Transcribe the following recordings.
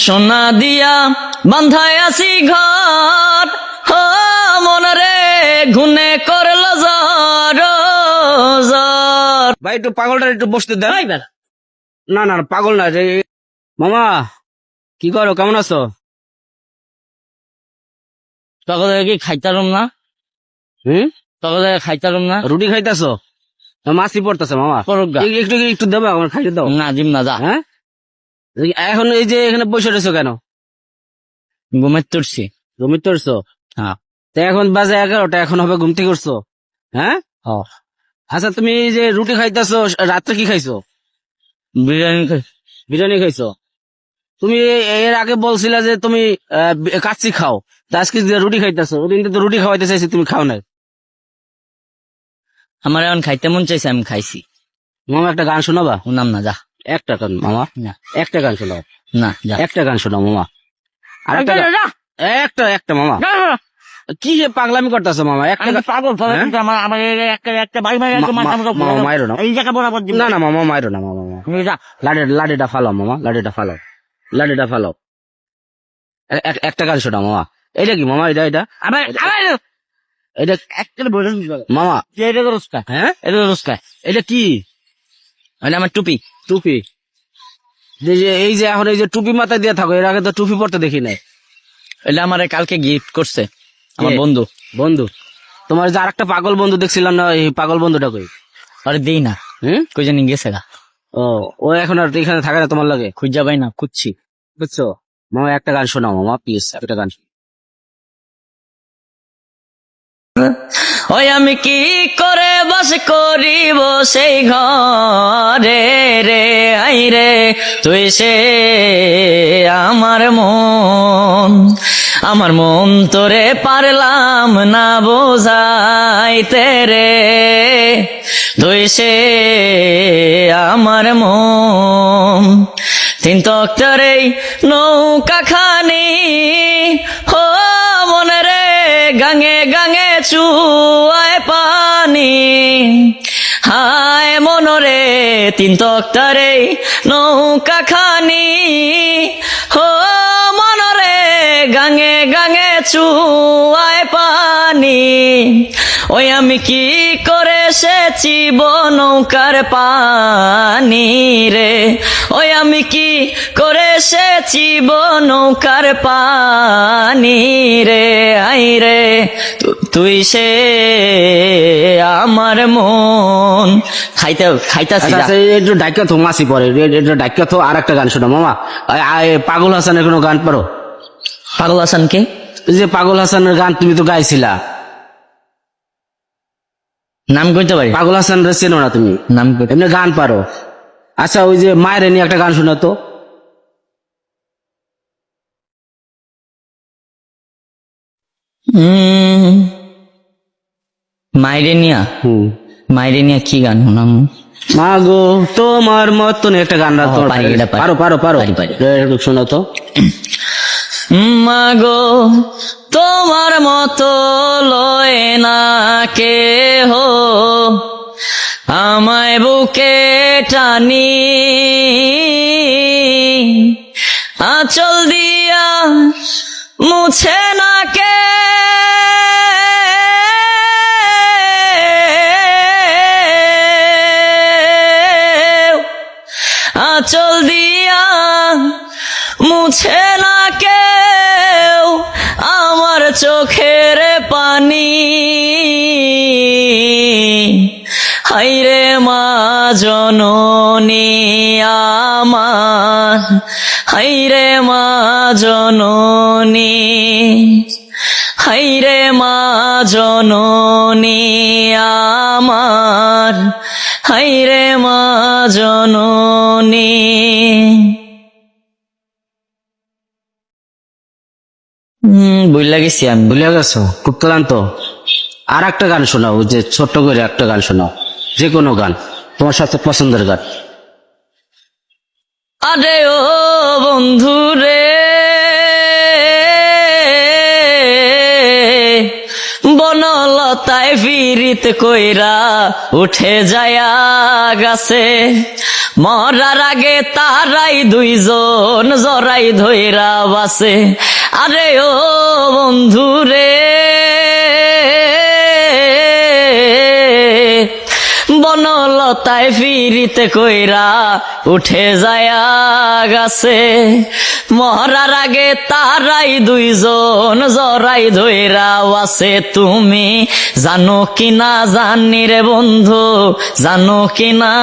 সোনা দিয়া বান্ধায় আছি ঘর হো মনরে ঘুনে করলো জ্বর জ্বর। ভাই একটু পাগলটা একটু বসতে দেন। ভাই বেলা না না পাগল না রে। মামা কি করো, কেমন আছো? তখন কি খাইতারম না, হুম, তখন খাইতারম না। রুটি খাইতেছো? মাছি পড়তেছে মামা। করুক গা। একটু একটু দেবো, আমার খাইতে দাও। না দিম না, যা। হ্যাঁ, এখন এই যে এখানে বসে রয়েছো কেন? ঘুমের তুরছি। ঘুমিয়ে পড়ছো? হ্যাঁ তো এখন বাজে 11টা, এখন হবে ঘুম থেকে উঠছো? হ্যাঁ, ও আচ্ছা তুমি এই যে রুটি খাইতেছো, রাত্রে কি খাইছো? বিরিয়ানি বিরিয়ানি খাইছো? তুমি এর আগে বলছিলা যে তুমি কাচ্চি খাও, তা আজকে যে রুটি খাইতেছো, ওদিন তো রুটি খাওয়াইতে চাইছি, তুমি খাও নাই। আমার এখন খাইতে মন চাইছে, আমি খাইছি। মামা একটা গান শোনাবা? শুনাম না, যা। একটা গান মামা, না একটা গান শোনাও। না, যা। একটা গান শোনাও মামা, আর একটা গান। যা, একটা একটা মামা, যা, যা। কি যে পাগলামি করতেছো মামা, একটা আমি তো গান। পাগল, তবে হ্যাঁ? কিন্তু আমার একটা বাড়ি মারি একটু মাথা মুখে মামা মাইরো না। এই জায়গা বরাবর দিব। না না মামা মাইরো না মামা, মামা যা। লাঠিটা ফালাও মামা, লাঠিটা ফালাও, লাঠিটা ফালাও। একটা গান শোনাও মামা। এটা কি মামা? এটা এটা আবার আবার এটা একটা বলে মামা। এটা তো রোজকা, হ্যাঁ, এটা তো রোজকা। এটা কি? এটা আমার টুপি। টুপি? এই যে এখন এই যে টুপি মাথায় দিয়ে থাকো, এর আগে তো টুপি পরতে দেখি নাই। এটা আমার কালকে গিফট করছে আমার কে? বন্ধু। বন্ধু? তোমার যে আরেকটা পাগল বন্ধু দেখছিলাম না, এই পাগল বন্ধুটা কই? আরে দেই না, হুম, কই জানি গেছে গা। ও ও এখন আর এখানে থাকে না তোমার লাগে? খুঁজা পাই না, খুঁজছি। বুঝছো মামা, একটা গান শোনাও মামা প্লিজ, একটা গান। ওই আমি কি করে বাস করিব সেই ঘরে রে, আই রে তুই সে আমার মন তোরে পারলাম না বোঝাইতে রে, তুই সে আমার মন। তিন তক্তার এই নৌকা খানি হো মনে রে, গাঙে গাঙে চুয়ায় পানি, হায় মনরে তিন তক্তার এই নৌকা খানি হো মনরে, গাঙে গাঙে চুয়ায় পানি। ওই আমি কি করে সেচিব নৌকার পানি রে, ওই আমি কি করে সেচিব নৌকার পানি রে, আই রে তুই সে আমার মন। খাইতাছি। আচ্ছা, একটু ডাক্কা তো মাসি পরে, একটু ডাক্কা তো। আর একটা গান শোনো মামা, পাগল হাসানের কোনো গান পারো? পাগল হাসানকে? এই যে পাগল হাসানের গান তুমি তো গাইছিলা, নাম কইতে পারি? পাগল হাসান রে চেনো না তুমি? নাম কইতে এমনি গান পারো? আচ্ছা ওই যে মায়ের নিয়ে একটা গান শোনা তো। মাইরেনিয়া। মাইরেনিয়া কি গান শুনাম? মাগো তোমার মতন একটা গান রাখ, তোমার পারি, এটা পারি। পারো পারো পারো, পারি। একটু শোনো তো। মাগো তোমার মতো লয় না কে হো, আমায় বুকে টানি আঁচল দিয়া মুছে না কে, আঁচল দিয়া মুছে না কেউ আমার চোখের পানি, হাইরে মা জননী আমার, হাইরে মা জননী, হাইরে মা জননী আমার, হাইরে মা জননী। বুঝলা গেছি আমি। ভুলে গেছো? খুব ক্লান্ত। আর একটা গান শোনাও, ওই যে ছোট্ট করে একটা গান শোনাও, যে কোনো গান, তোমার সবচেয়ে পছন্দের গান। আরে ও বন্ধু রে, বনলতায় ফিরিত কইরা উঠে যায়া গাছে, মরার আগে তারাই দুইজন জরাই ধইরা বাসে। আরে ও বন্ধু রে, বনলতায় ফিরিতে কইরা উঠে যায়া গাছে। মরার আগে তারাই দুইজন জরাই ধইরা আছে। তুমি জানো কি না জানি রে বন্ধু, জানো কি না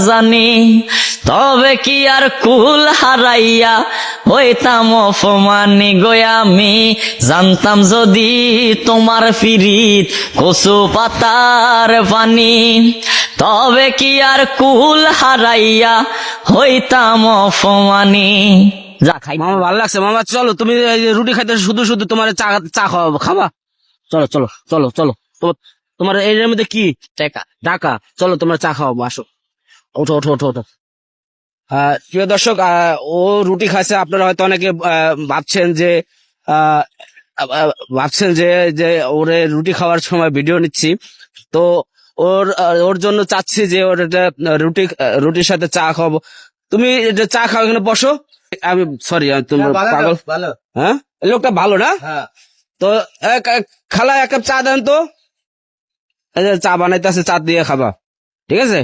জানি, তবে কি আর কুল হারাইয়া হইতাম অপমানি গো আমি। জানতাম যদি তোমার ফিরিত কচু পাতার পানি, তবে কি আর কুল হারাইয়া হইতাম অপমানি। যা খাই। মামা ভালো লাগছে মামা, চলো তুমি এই যে রুটি খাইতে শুধু শুধু তোমার চা চা খাওয়াবো, খাবা? চলো চলো চলো চলো। তোমার এর মধ্যে কি টাকা টাকা? চলো তোমার চা খাওয়াবো, আসো, ওঠো ওঠো ওঠো ওঠো। প্রিয় দর্শক, ও রুটি খাইছে। আপনারা হয়তো অনেকে ভাবছেন যে আহ, ভাবছেন যে যে ওরে রুটি খাওয়ার সময় ভিডিও নিচ্ছি, তো ওর জন্য চাচ্ছি যে ওর একটা রুটির সাথে চা খাওয়াবো। তুমি এটা চা খাও, এখানে বসো। আমি সরি, তুমি পাগল। ভালো। হ্যাঁ, এই লোকটা ভালো না? হ্যাঁ। তো খালা এক কাপ চা দেন তো। এই যে চা বানাইতেছে, চা দিয়ে খাবা, ঠিক আছে?